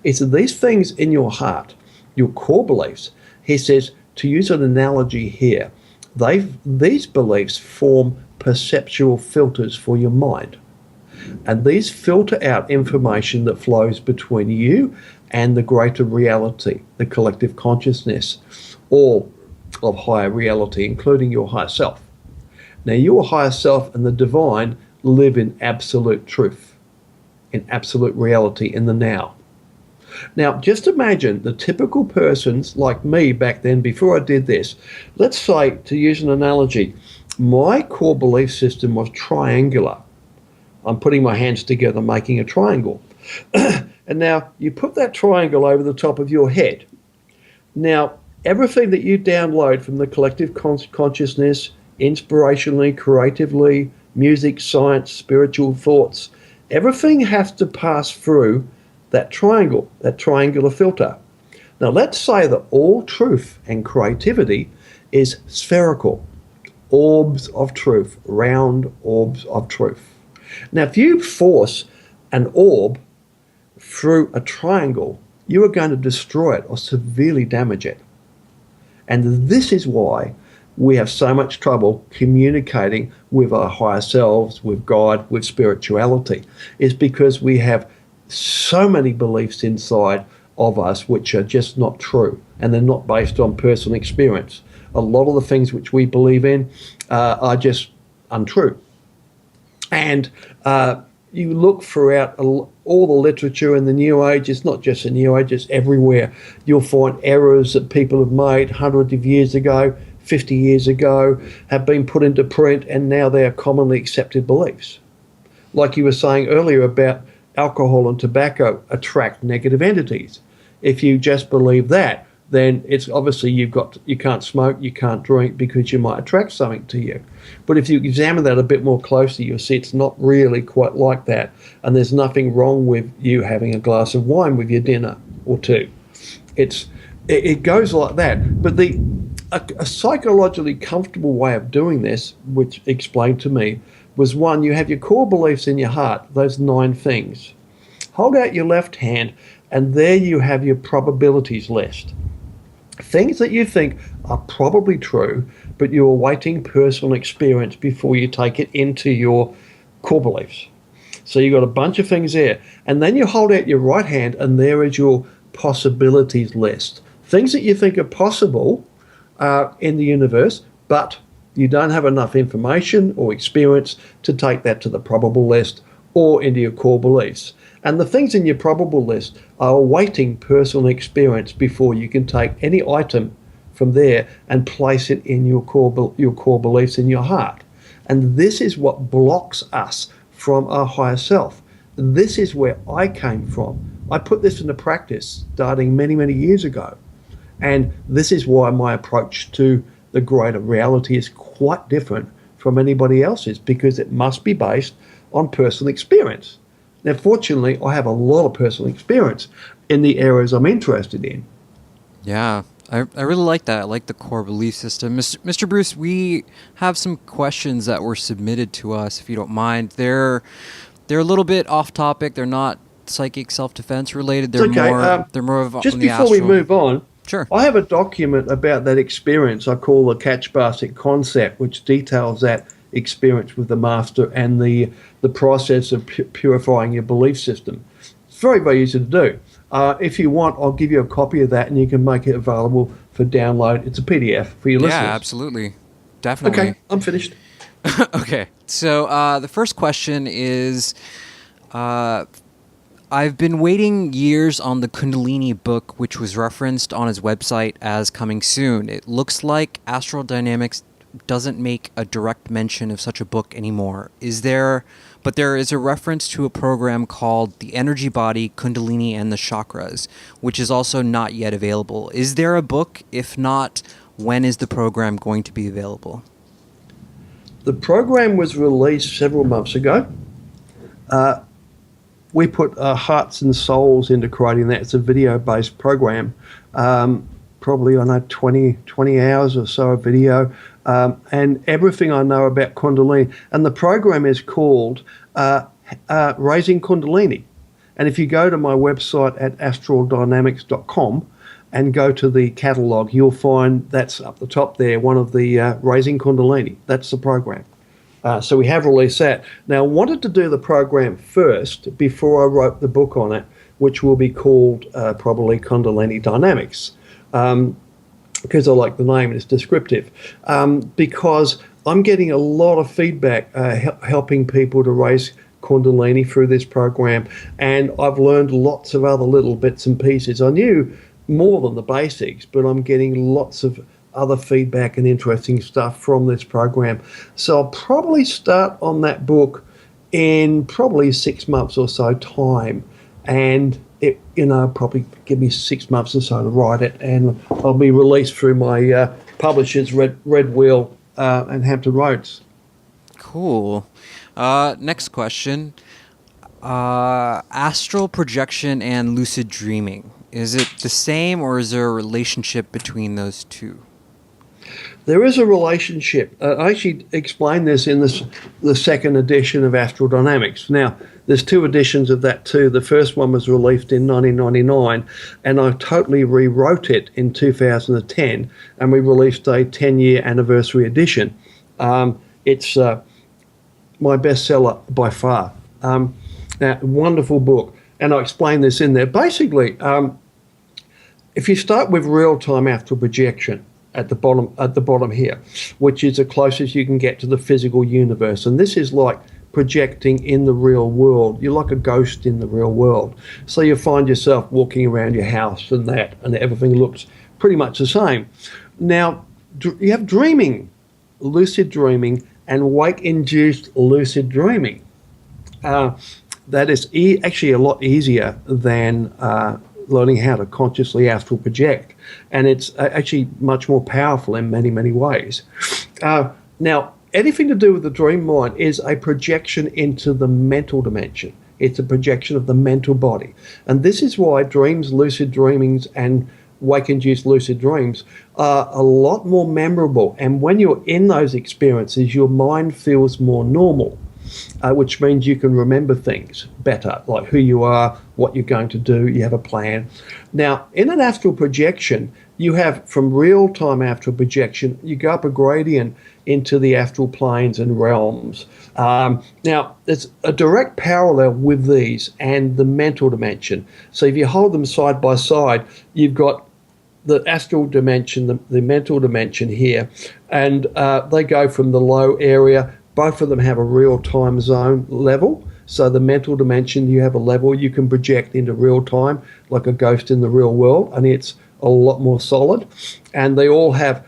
He said, these things in your heart, your core beliefs, he says, to use an analogy here, these beliefs form perceptual filters for your mind. And these filter out information that flows between you and the greater reality, the collective consciousness, or of higher reality, including your higher self. Now, your higher self and the divine live in absolute truth, in absolute reality, in the now. Now, just imagine the typical persons like me back then, before I did this. Let's say, to use an analogy, my core belief system was triangular. I'm putting my hands together, making a triangle. And now you put that triangle over the top of your head. Now, everything that you download from the collective consciousness, inspirationally, creatively, music, science, spiritual thoughts, everything has to pass through that triangle, that triangular filter. Now, let's say that all truth and creativity is spherical, orbs of truth, round orbs of truth. Now, if you force an orb through a triangle, you are going to destroy it or severely damage it. And this is why we have so much trouble communicating with our higher selves, with God, with spirituality, is because we have so many beliefs inside of us which are just not true, and they're not based on personal experience. A lot of the things which we believe in are just untrue. And you look throughout all the literature in the New Age, it's not just the New Age, it's everywhere. You'll find errors that people have made hundreds of years ago, 50 years ago, have been put into print, and now they are commonly accepted beliefs. Like you were saying earlier about alcohol and tobacco attract negative entities. If you just believe that, then it's obviously you can't smoke, you can't drink, because you might attract something to you. But if you examine that a bit more closely, you'll see it's not really quite like that, and there's nothing wrong with you having a glass of wine with your dinner or two. It goes like that. But a psychologically comfortable way of doing this, which explained to me, was one, you have your core beliefs in your heart, those 9 things. Hold out your left hand, and there you have your probabilities list. Things that you think are probably true, but you're awaiting personal experience before you take it into your core beliefs. So you've got a bunch of things there. And then you hold out your right hand, and there is your possibilities list. Things that you think are possible in the universe, but you don't have enough information or experience to take that to the probable list or into your core beliefs. And the things in your probable list are awaiting personal experience before you can take any item from there and place it in your core beliefs in your heart. And this is what blocks us from our higher self. This is where I came from. I put this into practice starting many, many years ago. And this is why my approach to the greater reality is quite different from anybody else's, because it must be based on personal experience. Now, fortunately, I have a lot of personal experience in the areas I'm interested in. Yeah, I really like that. I like the core belief system. Mr. Bruce, we have some questions that were submitted to us, if you don't mind. They're a little bit off topic. They're not psychic self-defense related. They're okay. They're more of just on the before astral. we move on. Sure. I have a document about that experience I call the catch basket concept, which details that experience with the master and the process of purifying your belief system. It's very, very easy to do. If you want, I'll give you a copy of that, and you can make it available for download. It's a PDF for your listeners. Yeah, absolutely. Definitely. Okay, I'm finished. Okay. So the first question is, I've been waiting years on the Kundalini book, which was referenced on his website as coming soon. It looks like Astral Dynamics doesn't make a direct mention of such a book anymore. But there is a reference to a program called The Energy Body, Kundalini, and the Chakras, which is also not yet available. Is there a book? If not, when is the program going to be available? The program was released several months ago. We put our hearts and souls into creating that. It's a video-based program, probably, 20 hours or so of video, and everything I know about Kundalini. And the program is called Raising Kundalini. And if you go to my website at astraldynamics.com and go to the catalogue, you'll find that's up the top there, one of the Raising Kundalini. That's the program. So we have released that. Now, I wanted to do the program first before I wrote the book on it, which will be called probably Kundalini Dynamics, because I like the name and it's descriptive. Because I'm getting a lot of feedback helping people to raise Kundalini through this program, and I've learned lots of other little bits and pieces. I knew more than the basics, but I'm getting lots of other feedback and interesting stuff from this program. So I'll probably start on that book in probably 6 months or so time, and it probably give me 6 months or so to write it, and I'll be released through my publishers Red Wheel and Hampton Roads. Cool. Next question. Astral projection and lucid dreaming. Is it the same, or is there a relationship between those two? There is a relationship. I actually explained this in the second edition of Astral Dynamics. Now, there's 2 editions of that too. The first one was released in 1999, and I totally rewrote it in 2010, and we released a 10-year anniversary edition. It's my bestseller by far. Wonderful book, and I explain this in there. Basically, if you start with real-time astral projection, at the bottom here, which is the closest you can get to the physical universe. And this is like projecting in the real world. You're like a ghost in the real world. So you find yourself walking around your house and everything looks pretty much the same. Now, you have dreaming, lucid dreaming, and wake-induced lucid dreaming. That is actually a lot easier than learning how to consciously astral project. And it's actually much more powerful in many, many ways. Now, anything to do with the dream mind is a projection into the mental dimension. It's a projection of the mental body. And this is why dreams, lucid dreamings, and wake-induced lucid dreams are a lot more memorable. And when you're in those experiences, your mind feels more normal, which means you can remember things better, like who you are, what you're going to do, you have a plan. Now, in an astral projection, you have from real-time astral projection, you go up a gradient into the astral planes and realms. Now, there's a direct parallel with these and the mental dimension. So if you hold them side by side, you've got the astral dimension, the mental dimension here, and they go from the low area. Both of them have a real time zone level. So the mental dimension, you have a level you can project into real time, like a ghost in the real world, and it's a lot more solid. And they have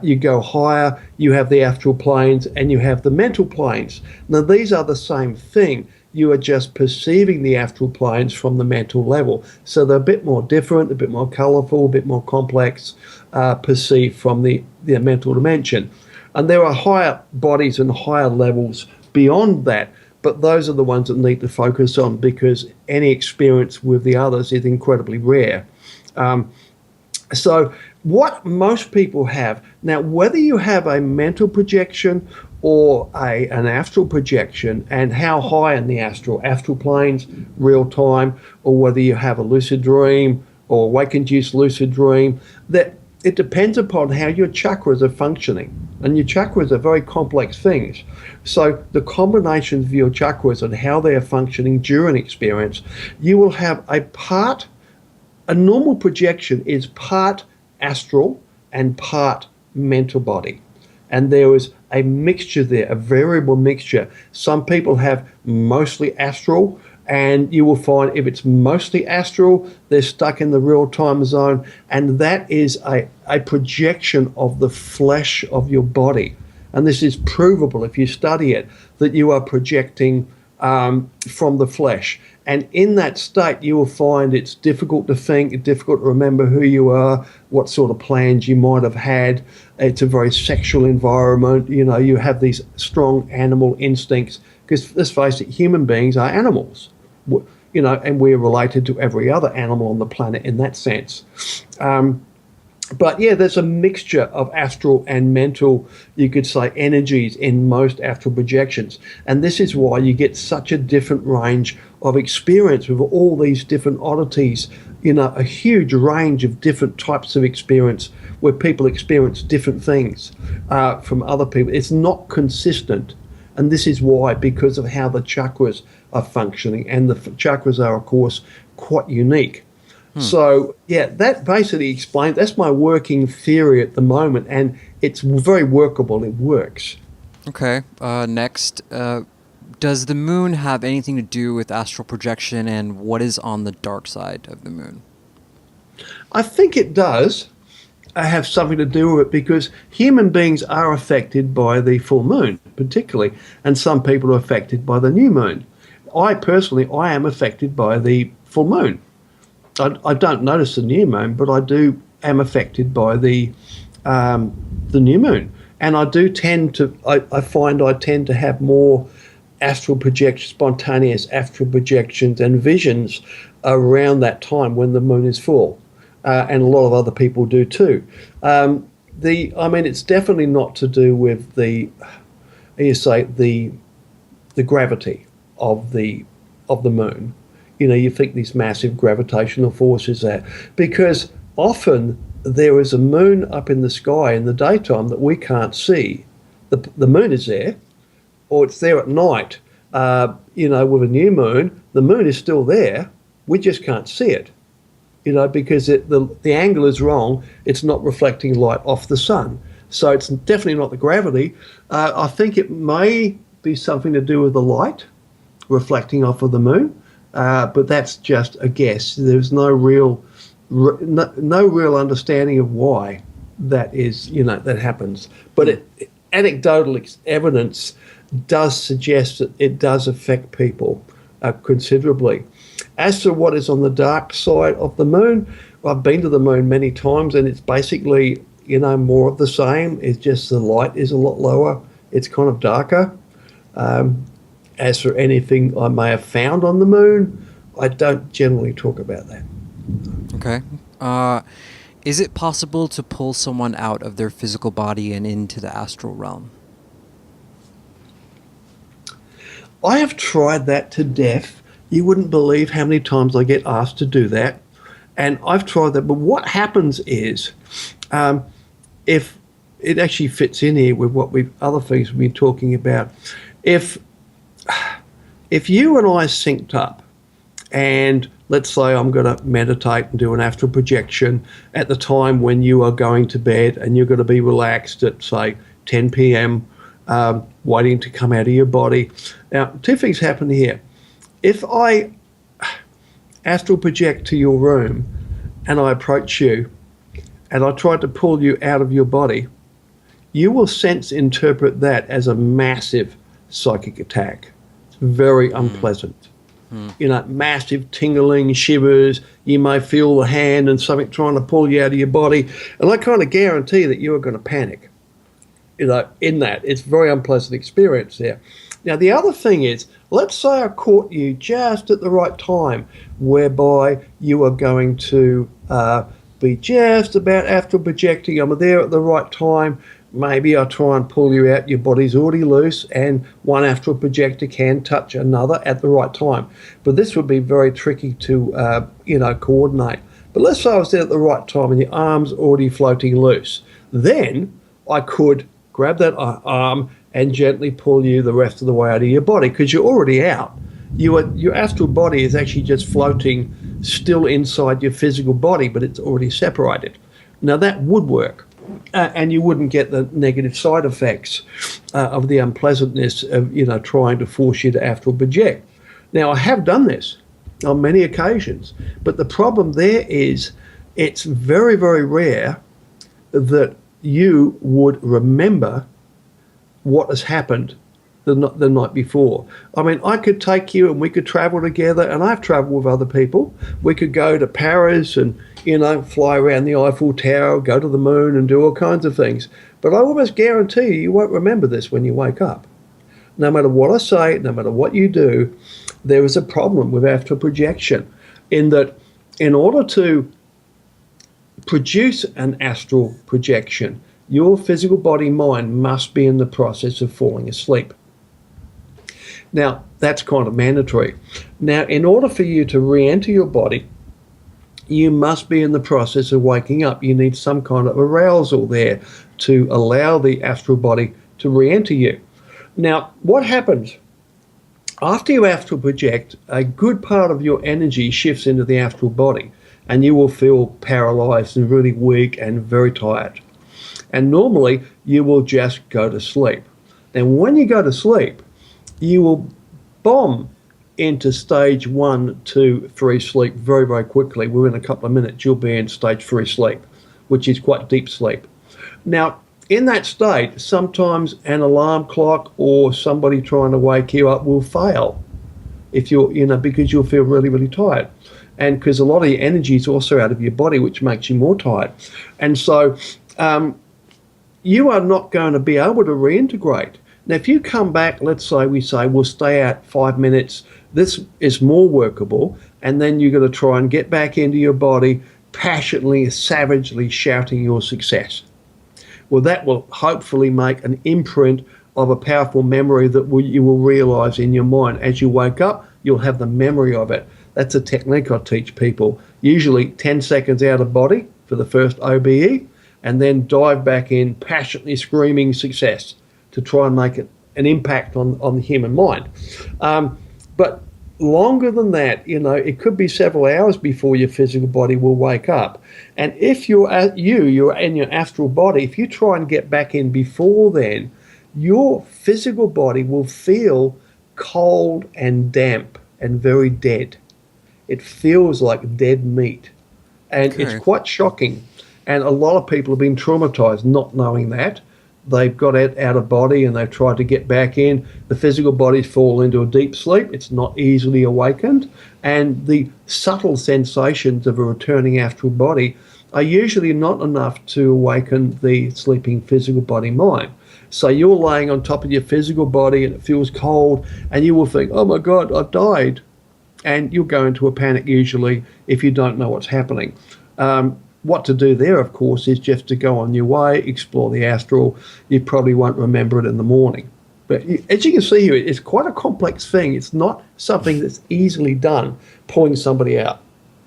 you go higher, you have the astral planes, and you have the mental planes. Now these are the same thing. You are just perceiving the astral planes from the mental level. So they're a bit more different, a bit more colorful, a bit more complex, perceived from the mental dimension. And there are higher bodies and higher levels beyond that, but those are the ones that need to focus on because any experience with the others is incredibly rare. So what most people have, now whether you have a mental projection or an astral projection and how high in the astral planes, real time, or whether you have a lucid dream or wake-induced lucid dream, that it depends upon how your chakras are functioning. And your chakras are very complex things. So the combinations of your chakras and how they are functioning during experience, you will have a normal projection is part astral and part mental body. And there is a mixture there, a variable mixture. Some people have mostly astral, and you will find if it's mostly astral, they're stuck in the real time zone, and that is a projection of the flesh of your body. And this is provable if you study it, that you are projecting from the flesh. And in that state, you will find it's difficult to think, difficult to remember who you are, what sort of plans you might have had. It's a very sexual environment. You know, you have these strong animal instincts because, let's face it, human beings are animals. You know, and we're related to every other animal on the planet in that sense. But yeah, there's a mixture of astral and mental, you could say, energies in most astral projections. And this is why you get such a different range of experience with all these different oddities, you know, a huge range of different types of experience where people experience different things from other people. It's not consistent. And this is why, because of how the chakras are functioning. And the chakras are, of course, quite unique. So, yeah, that basically explains, that's my working theory at the moment, and it's very workable. It works. Okay. Next, does the moon have anything to do with astral projection, and what is on the dark side of the moon? I think it does have something to do with it because human beings are affected by the full moon, particularly, and some people are affected by the new moon. I am affected by the full moon. I don't notice the new moon, but am affected by the new moon, and I do tend to. I find I tend to have more astral projections, spontaneous astral projections and visions around that time when the moon is full, and a lot of other people do too. It's definitely not to do with the gravity of the moon. You know, you think these massive gravitational forces there, because often there is a moon up in the sky in the daytime that we can't see. The moon is there, or it's there at night. With a new moon, the moon is still there. We just can't see it. because the angle is wrong. It's not reflecting light off the sun. So it's definitely not the gravity. I think it may be something to do with the light reflecting off of the moon, but that's just a guess. There's no real understanding of why that is, that happens. But anecdotal evidence does suggest that it does affect people considerably. As to what is on the dark side of the moon, I've been to the moon many times, and it's basically, more of the same. It's just the light is a lot lower. It's kind of darker. As for anything I may have found on the moon, I don't generally talk about that. Okay. Is it possible to pull someone out of their physical body and into the astral realm? I have tried that to death. You wouldn't believe how many times I get asked to do that. And I've tried that. But what happens is, if it actually fits in here with what other things we've been talking about, if you and I synced up, and let's say I'm going to meditate and do an astral projection at the time when you are going to bed, and you're going to be relaxed at, say, 10 p.m., waiting to come out of your body. Now, two things happen here. If I astral project to your room and I approach you and I try to pull you out of your body, you will interpret that as a massive psychic attack. It's very unpleasant. Massive tingling, shivers. You may feel the hand and something trying to pull you out of your body. And I kind of guarantee that you are going to panic. In that. It's a very unpleasant experience there. Now, the other thing is, let's say I caught you just at the right time, whereby you are going to be just about astral projecting. I'm there at the right time. Maybe I try and pull you out. Your body's already loose, and one astral projector can touch another at the right time. But this would be very tricky to, coordinate. But let's say I was there at the right time and your arm's already floating loose. Then I could grab that arm and gently pull you the rest of the way out of your body, because you're already out. Your astral body is actually just floating still inside your physical body, but it's already separated. Now, that would work, and you wouldn't get the negative side effects of the unpleasantness of, trying to force you to astral project. Now, I have done this on many occasions, but the problem there is it's very, very rare that you would remember what has happened the night before. I mean, I could take you and we could travel together, and I've traveled with other people. We could go to Paris and, fly around the Eiffel Tower, go to the moon and do all kinds of things. But I almost guarantee you won't remember this when you wake up. No matter what I say, no matter what you do, there is a problem with astral projection, in that in order to produce an astral projection, your physical body mind must be in the process of falling asleep. Now, that's kind of mandatory. Now, in order for you to re-enter your body, you must be in the process of waking up. You need some kind of arousal there to allow the astral body to re-enter you. Now, what happens? After you astral project, a good part of your energy shifts into the astral body, and you will feel paralyzed and really weak and very tired. And normally, you will just go to sleep. And when you go to sleep, you will bomb into stage 1, 2, 3 sleep very, very quickly. Within a couple of minutes, you'll be in stage 3 sleep, which is quite deep sleep. Now, in that state, sometimes an alarm clock or somebody trying to wake you up will fail, if you're, because you'll feel really, really tired. And because a lot of your energy is also out of your body, which makes you more tired. And so you are not going to be able to reintegrate. Now, if you come back, let's say we'll stay out 5 minutes, this is more workable, and then you're going to try and get back into your body, passionately, savagely shouting your success. Well, that will hopefully make an imprint of a powerful memory that you will realize in your mind. As you wake up, you'll have the memory of it. That's a technique I teach people. Usually 10 seconds out of body for the first OBE, and then dive back in, passionately screaming success to try and make it an impact on the human mind. But longer than that, it could be several hours before your physical body will wake up. And if you're in your astral body, if you try and get back in before then, your physical body will feel cold and damp and very dead. It feels like dead meat. And Okay. it's quite shocking. And a lot of people have been traumatized not knowing that. They've got out of body and they've tried to get back in. The physical bodies fall into a deep sleep. It's not easily awakened. And the subtle sensations of a returning astral body are usually not enough to awaken the sleeping physical body mind. So you're laying on top of your physical body and it feels cold and you will think, oh my God, I've died. And you'll go into a panic usually if you don't know what's happening. What to do there, of course, is just to go on your way, explore the astral. You probably won't remember it in the morning. But as you can see here, it's quite a complex thing. It's not something that's easily done, pulling somebody out.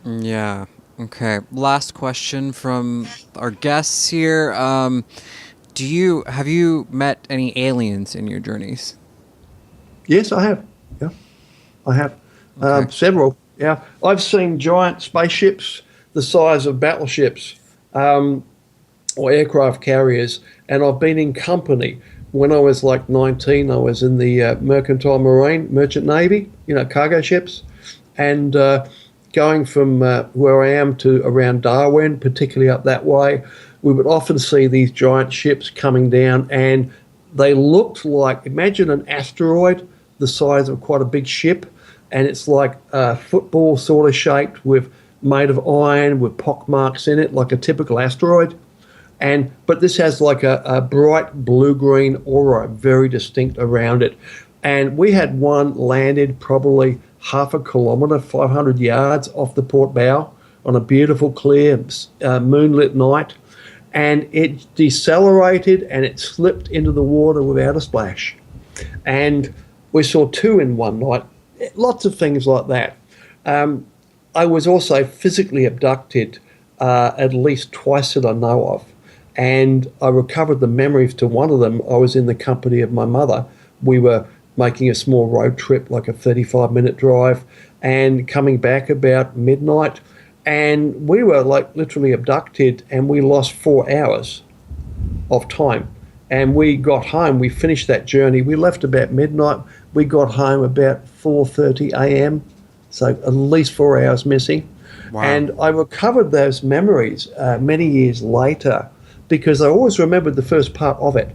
Yeah. Okay. Last question from our guests here. Have you met any aliens in your journeys? Yes, I have. Yeah, I have. Okay. Several. Yeah, I've seen giant spaceships the size of battleships or aircraft carriers, and I've been in company. When I was like 19, I was in the merchant navy, cargo ships, and going from where I am to around Darwin, particularly up that way, we would often see these giant ships coming down, and they looked like, imagine an asteroid the size of quite a big ship, and it's like a football sort of shaped made of iron with pock marks in it, like a typical asteroid. But this has like a bright blue-green aura, very distinct around it. And we had one landed probably half a kilometre, 500 yards off the port bow on a beautiful, clear, moonlit night. And it decelerated and it slipped into the water without a splash. And we saw two in one night. Lots of things like that. I was also physically abducted at least twice that I know of. And I recovered the memories to one of them. I was in the company of my mother. We were making a small road trip, like a 35-minute drive, and coming back about midnight. And we were like literally abducted, and we lost 4 hours of time. And we got home, we finished that journey. We left about midnight. We got home about 4:30 a.m., so at least 4 hours missing. Wow. And I recovered those memories many years later because I always remembered the first part of it.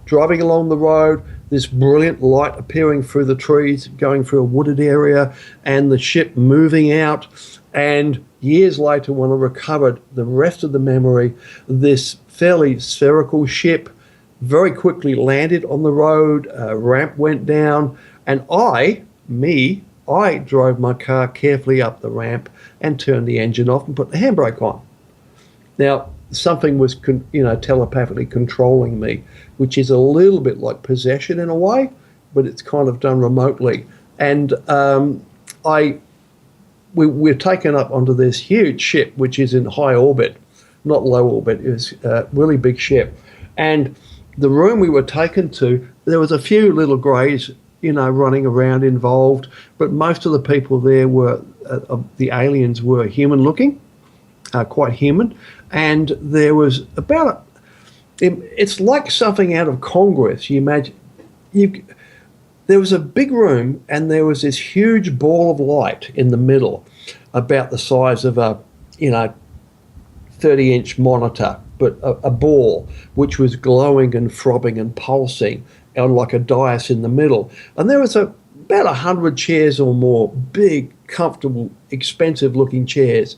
Driving along the road, this brilliant light appearing through the trees, going through a wooded area, and the ship moving out. And years later, when I recovered the rest of the memory, this fairly spherical ship very quickly landed on the road, a ramp went down, and I drove my car carefully up the ramp and turned the engine off and put the handbrake on. Now, something was, telepathically controlling me, which is a little bit like possession in a way, but it's kind of done remotely. And we're taken up onto this huge ship, which is in high orbit, not low orbit. It was a really big ship. And the room we were taken to, there was a few little greys, running around involved, but most of the people there were, the aliens were human looking, quite human. And there was it's like something out of Congress. You imagine, there was a big room and there was this huge ball of light in the middle, about the size of a, 30-inch monitor, but a ball which was glowing and throbbing and pulsing on like a dais in the middle. And there was about 100 chairs or more, big, comfortable, expensive-looking chairs,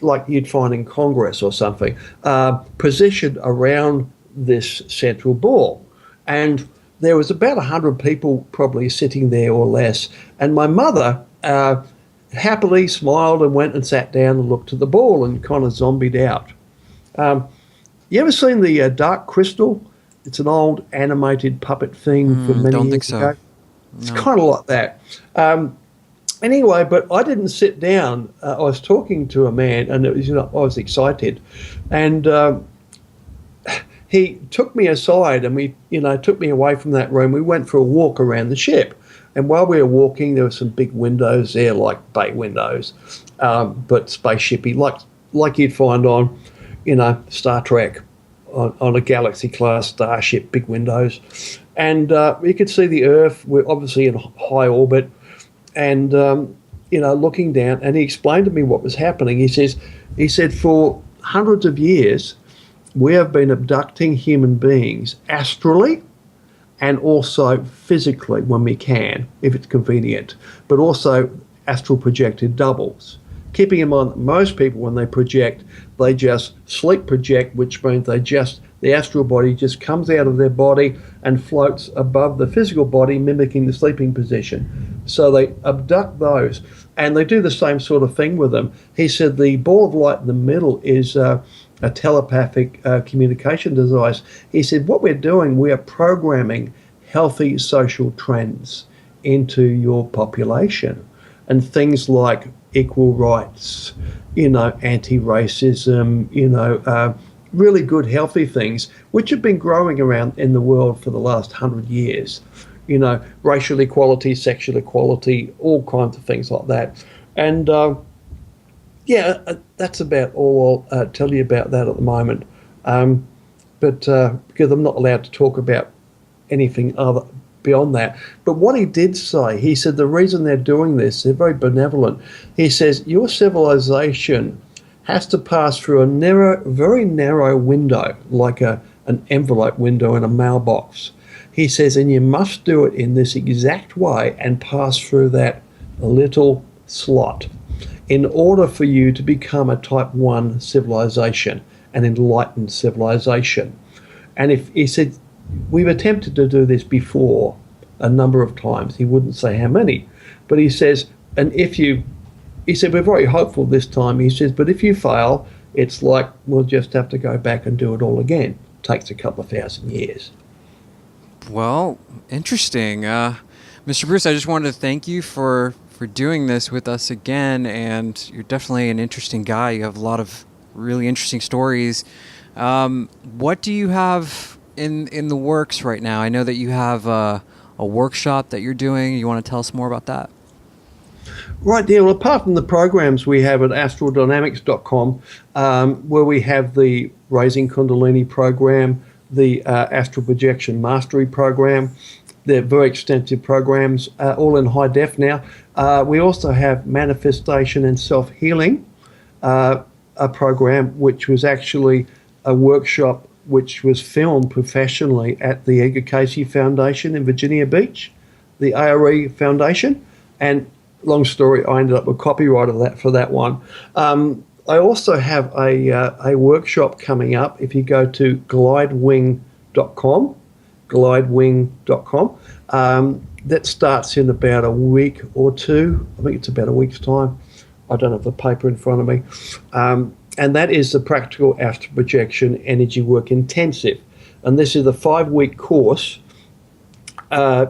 like you'd find in Congress or something, positioned around this central ball. And there was about 100 people probably sitting there or less. And my mother happily smiled and went and sat down and looked at the ball and kind of zombied out. You ever seen the Dark Crystal? It's an old animated puppet thing from many don't years think so. ago. It's kind of like that. Anyway, but I didn't sit down. I was talking to a man, and it was, I was excited, and he took me aside and we, took me away from that room. We went for a walk around the ship. And while we were walking, there were some big windows there, like bay windows, but spaceshipy, like you'd find on, Star Trek, on a Galaxy-class starship, big windows. And you could see the Earth. We're obviously in high orbit. And, looking down, and he explained to me what was happening. He said, for hundreds of years, we have been abducting human beings astrally and also physically when we can, if it's convenient, but also astral projected doubles. Keeping in mind that most people, when they project, they just sleep project, which means the astral body just comes out of their body and floats above the physical body, mimicking the sleeping position. So they abduct those, and they do the same sort of thing with them. He said the ball of light in the middle is a telepathic communication device. He said what we're doing, we are programming healthy social trends into your population, and things like equal rights, anti-racism, really good healthy things which have been growing around in the world for the last 100 years. Racial equality, sexual equality, all kinds of things like that. And that's about all I'll tell you about that at the moment. But because I'm not allowed to talk about anything other beyond that. But what he did say, he said the reason they're doing this, they're very benevolent. He says your civilization has to pass through a very narrow window, like an envelope window in a mailbox. He says, and you must do it in this exact way and pass through that little slot in order for you to become a type 1 civilization, an enlightened civilization. And if he said, we've attempted to do this before a number of times. He wouldn't say how many, but he says, and he said, we're very hopeful this time. He says, but if you fail, it's like we'll just have to go back and do it all again. It takes a couple of thousand years. Well, interesting. Mr. Bruce, I just wanted to thank you for doing this with us again, and you're definitely an interesting guy. You have a lot of really interesting stories. What do you have in the works right now? I know that you have a workshop that you're doing. You want to tell us more about that? Right, yeah. Well, apart from the programs we have at astraldynamics.com, where we have the Raising Kundalini program, the Astral Projection Mastery program, they're very extensive programs, all in high def now. We also have Manifestation and Self-Healing, a program which was actually a workshop which was filmed professionally at the Edgar Cayce Foundation in Virginia Beach, the ARE Foundation. And long story, I ended up with copyright of that for that one. I also have a workshop coming up. If you go to glidewing.com, that starts in about a week or two. I think it's about a week's time. I don't have the paper in front of me. And that is the Practical Astral Projection Energy Work Intensive. And this is a 5-week course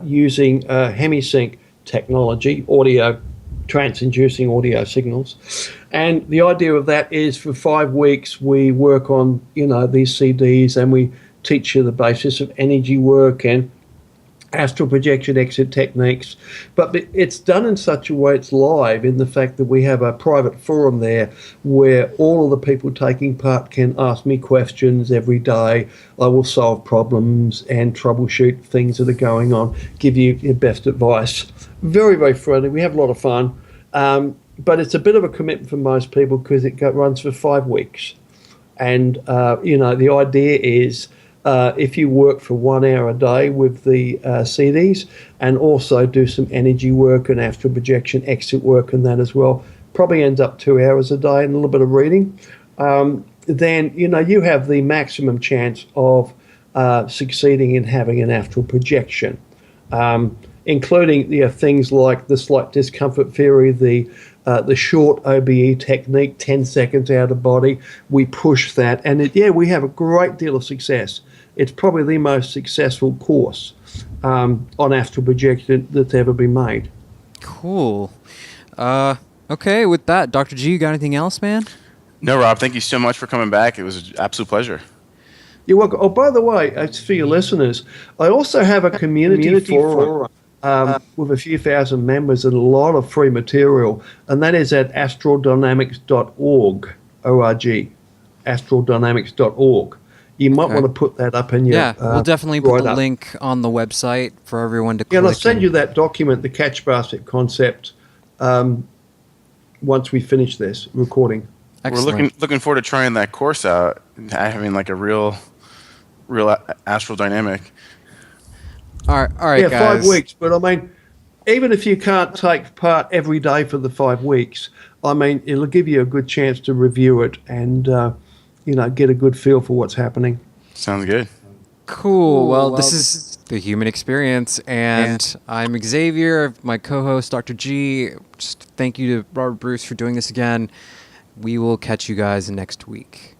using hemisync technology, audio, trance-inducing audio signals. And the idea of that is for 5 weeks we work on, these CDs, and we teach you the basis of energy work and astral projection exit techniques. But it's done in such a way, it's live in the fact that we have a private forum there where all of the people taking part can ask me questions every day. I will solve problems and troubleshoot things that are going on, give you your best advice. Very, very friendly. We have a lot of fun. But it's a bit of a commitment for most people because it runs for 5 weeks. And, the idea is if you work for 1 hour a day with the CDs and also do some energy work and astral projection exit work and that as well, probably ends up 2 hours a day and a little bit of reading, then, you have the maximum chance of succeeding in having an astral projection, including things like the slight discomfort theory, the short OBE technique, 10 seconds out of body. We push that, and we have a great deal of success. It's probably the most successful course on astral projection that's ever been made. Cool. Okay, with that, Dr. G, you got anything else, man? No, Rob, thank you so much for coming back. It was an absolute pleasure. You're welcome. Oh, by the way, it's for your listeners, I also have a community forum with a few thousand members and a lot of free material, and that is at astraldynamics.org, O-R-G, astraldynamics.org. You might want to put that up in your... Yeah, we'll definitely put the link on the website for everyone to click. Yeah, and I'll send you that document, the catch basket concept, once we finish this recording. Excellent. We're looking forward to trying that course out, having like a real astral dynamic. All right, yeah, guys. 5 weeks. But I mean, even if you can't take part every day for the 5 weeks, I mean, it'll give you a good chance to review it and, get a good feel for what's happening. Sounds good. Cool. Well, this is The Human Experience, and I'm Xavier, my co-host, Dr. G. Just thank you to Robert Bruce for doing this again. We will catch you guys next week.